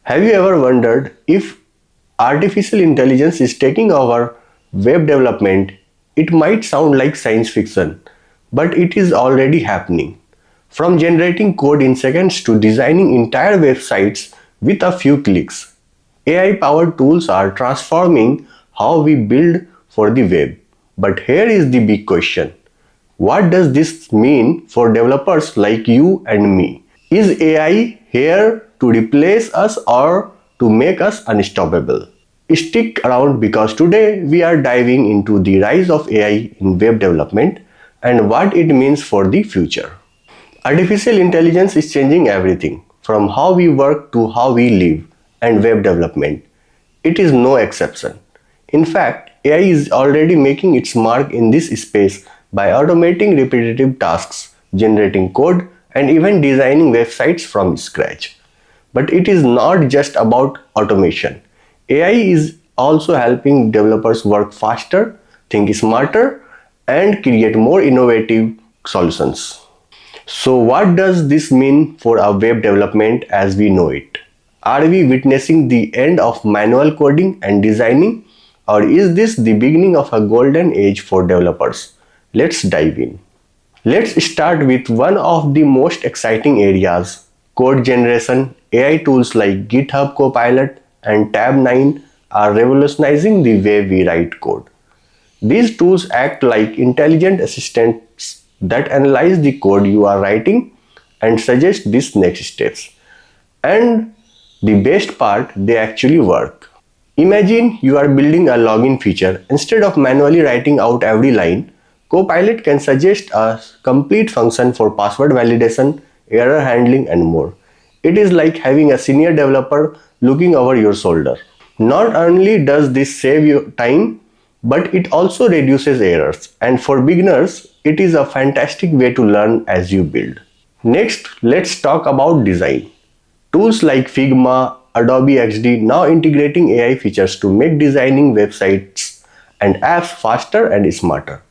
Have you ever wondered if artificial intelligence is taking over web development? It might sound like science fiction, but it is already happening. From generating code in seconds to designing entire websites with a few clicks, AI powered tools are transforming how we build for the web. But here is the big question: what does this mean for developers like you and me? Is AI here to replace us or to make us unstoppable? Stick around because today we are diving into the rise of AI in web development and what it means for the future. Artificial intelligence is changing everything from how we work to how we live, and web development. It is no exception. In fact, AI is already making its mark in this space by automating repetitive tasks, generating code, and even designing websites from scratch. But it is not just about automation. AI is also helping developers work faster, think smarter, and create more innovative solutions. So, what does this mean for our web development as we know it? Are we witnessing the end of manual coding and designing, or is this the beginning of a golden age for developers? Let's dive in. Let's start with one of the most exciting areas: code generation. AI tools like GitHub Copilot and Tab9 are revolutionizing the way we write code. These tools act like intelligent assistants that analyze the code you are writing and suggest these next steps. And the best part, they actually work. Imagine you are building a login feature. Instead of manually writing out every line, Copilot can suggest a complete function for password validation, error handling, and more. It is like having a senior developer looking over your shoulder. Not only does this save you time, but it also reduces errors. And for beginners, it is a fantastic way to learn as you build. Next, let's talk about design. Tools like Figma, Adobe XD now integrating AI features to make designing websites and apps faster and smarter.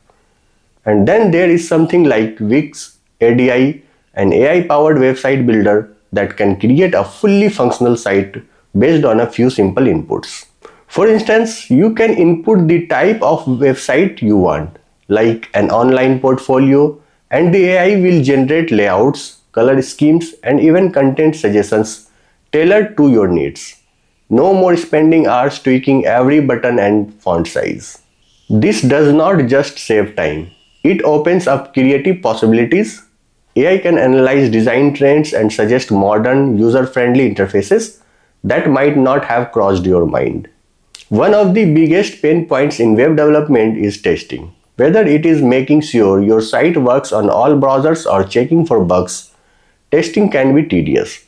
And then there is something like Wix ADI, an AI-powered website builder that can create a fully functional site based on a few simple inputs. For instance, you can input the type of website you want, like an online portfolio, and the AI will generate layouts, color schemes, and even content suggestions tailored to your needs. No more spending hours tweaking every button and font size. This does not just save time, it opens up creative possibilities. AI can analyze design trends and suggest modern, user-friendly interfaces that might not have crossed your mind. One of the biggest pain points in web development is testing. Whether it is making sure your site works on all browsers or checking for bugs, testing can be tedious.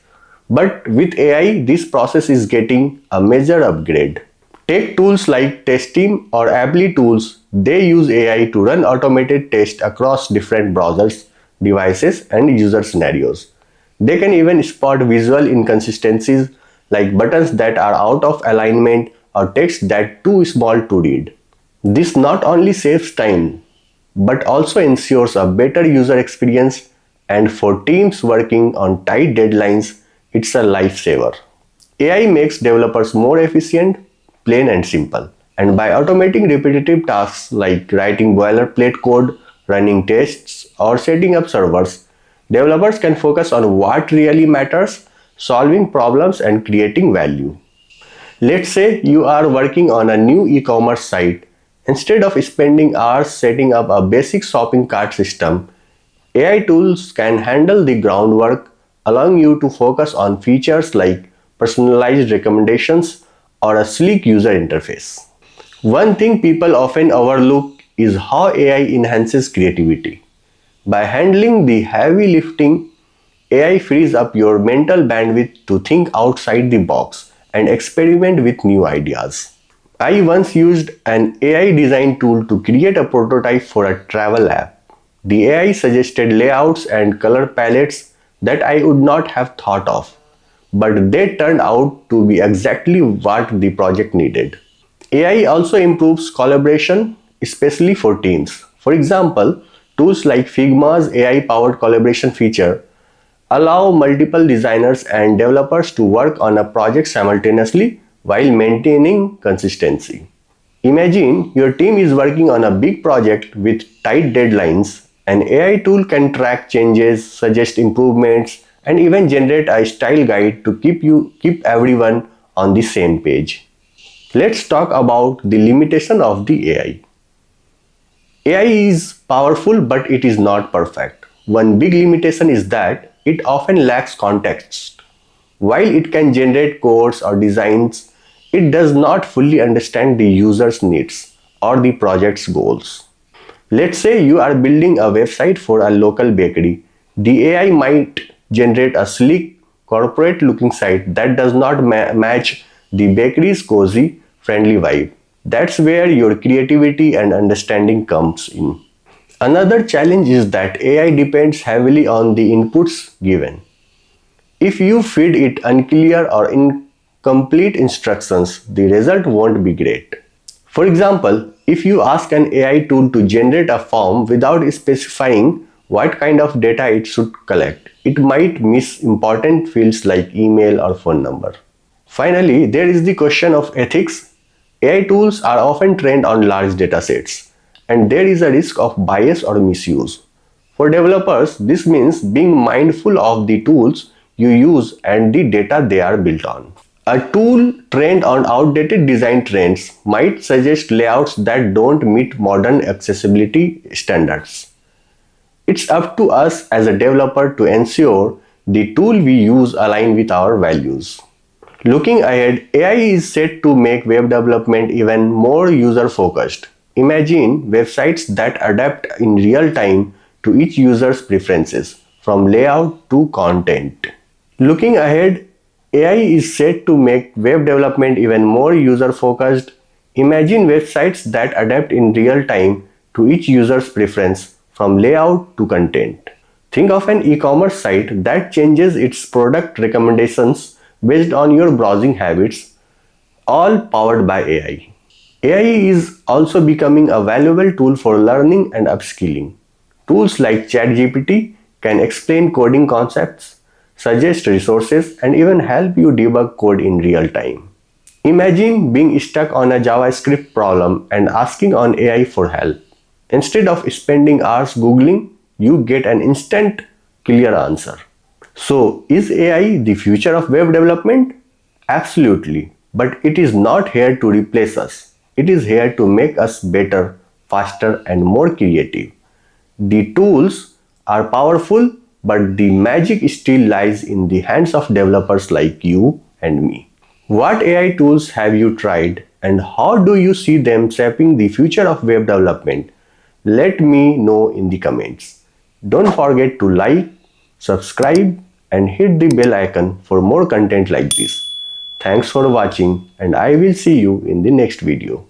But with AI, this process is getting a major upgrade. Take tools like Testim or Apply tools. They use AI to run automated tests across different browsers, devices, and user scenarios. They can even spot visual inconsistencies like buttons that are out of alignment or text that too small to read. This not only saves time but also ensures a better user experience, and for teams working on tight deadlines, it's a lifesaver. AI makes developers more efficient, plain and simple. And by automating repetitive tasks like writing boilerplate code, running tests, or setting up servers, developers can focus on what really matters: solving problems and creating value. Let's say you are working on a new e-commerce site. Instead of spending hours setting up a basic shopping cart system, AI tools can handle the groundwork, allowing you to focus on features like personalized recommendations or a sleek user interface. One thing people often overlook is how AI enhances creativity. By handling the heavy lifting, AI frees up your mental bandwidth to think outside the box and experiment with new ideas. I once used an AI design tool to create a prototype for a travel app. The AI suggested layouts and color palettes that I would not have thought of, but they turned out to be exactly what the project needed. AI also improves collaboration, especially for teams. For example, tools like Figma's AI-powered collaboration feature allow multiple designers and developers to work on a project simultaneously while maintaining consistency. Imagine your team is working on a big project with tight deadlines. An AI tool can track changes, suggest improvements, and even generate a style guide to keep everyone on the same page. Let's talk about the limitation of the AI. AI is powerful, but it is not perfect. One big limitation is that it often lacks context. While it can generate codes or designs, it does not fully understand the user's needs or the project's goals. Let's say you are building a website for a local bakery. The AI might generate a sleek, corporate looking site that does not match the bakery's cozy, friendly vibe. That's where your creativity and understanding comes in. Another challenge is that AI depends heavily on the inputs given. If you feed it unclear or incomplete instructions, the result won't be great. For example, if you ask an AI tool to generate a form without specifying what kind of data it should collect, it might miss important fields like email or phone number. Finally, there is the question of ethics. AI tools are often trained on large datasets, and there is a risk of bias or misuse. For developers, this means being mindful of the tools you use and the data they are built on. A tool trained on outdated design trends might suggest layouts that don't meet modern accessibility standards. It's up to us as a developer to ensure the tool we use align with our values. Looking ahead, AI is set to make web development even more user-focused. Imagine websites that adapt in real time to each user's preferences, from layout to content. Looking ahead, AI is set to make web development even more user-focused. Imagine websites that adapt in real time to each user's preference, from layout to content. Think of an e-commerce site that changes its product recommendations based on your browsing habits, all powered by AI. AI is also becoming a valuable tool for learning and upskilling. Tools like ChatGPT can explain coding concepts, suggest resources, and even help you debug code in real time. Imagine being stuck on a JavaScript problem and asking on AI for help. Instead of spending hours Googling, you get an instant, clear answer. So, is AI the future of web development? Absolutely, but it is not here to replace us. It is here to make us better, faster, and more creative. The tools are powerful, but the magic still lies in the hands of developers like you and me. What AI tools have you tried, and how do you see them shaping the future of web development? Let me know in the comments. Don't forget to like, subscribe, and hit the bell icon for more content like this. Thanks for watching, and I will see you in the next video.